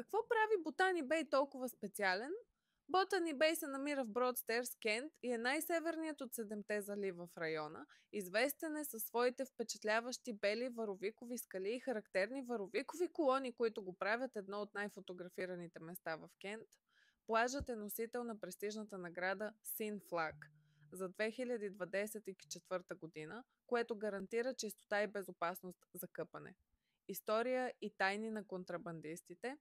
Какво прави Ботани Бей толкова специален? Ботани Бей се намира в Бродстърс, Кент и е най-северният от 7-те залива в района. Известен е със своите впечатляващи бели варовикови скали и характерни варовикови колони, които го правят едно от най-фотографираните места в Кент. Плажът е носител на престижната награда Син Флаг за 2024 година, което гарантира чистота и безопасност за къпане. История и тайни на контрабандистите.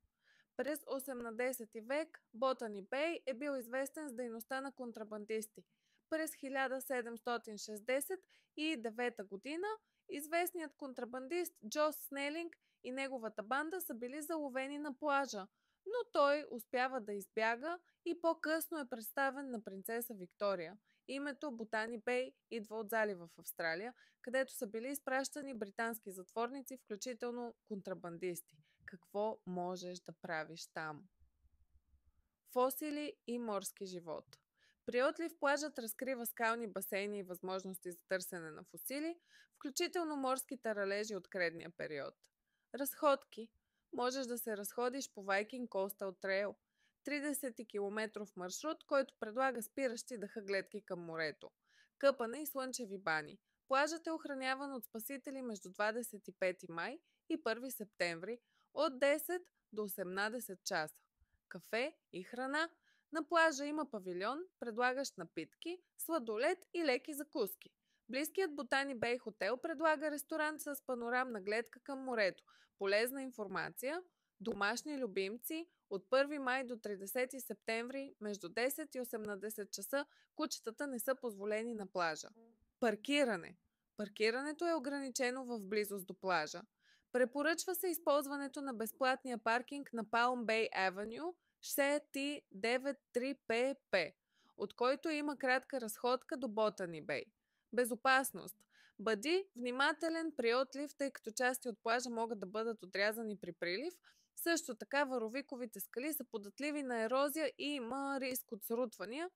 През 18 век Ботани Бей е бил известен с дейността на контрабандисти. През 1769 година известният контрабандист Джо Снелинг и неговата банда са били заловени на плажа, но той успява да избяга и по-късно е представен на принцеса Виктория. Името Ботани Бей идва от залива в Австралия, където са били изпращани британски затворници, включително контрабандисти. Какво можеш да правиш там? Фосили и морски живот. При отлив плажът разкрива скални басейни и възможности за търсене на фосили, включително морски таралежи от кредния период. Разходки. Можеш да се разходиш по Viking Coastal Trail, 30-километров маршрут, който предлага спиращи дъха гледки към морето. Къпане и слънчеви бани. Плажът е охраняван от спасители между 25 май и 1 септември от 10 до 18 часа. Кафе и храна. На плажа има павилион, предлагащ напитки, сладолед и леки закуски. Близкият Ботани Бей хотел предлага ресторант с панорамна гледка към морето, полезна информация, домашни любимци. От 1 май до 30 септември между 10 и 18 часа кучетата не са позволени на плажа. Паркиране. Паркирането е ограничено в близост до плажа. Препоръчва се използването на безплатния паркинг на Palm Bay Avenue 6T93PP, от който има кратка разходка до Ботани Бей. Безопасност. Бъди внимателен при отлив, тъй като части от плажа могат да бъдат отрязани при прилив. Също така варовиковите скали са податливи на ерозия и има риск от срутвания.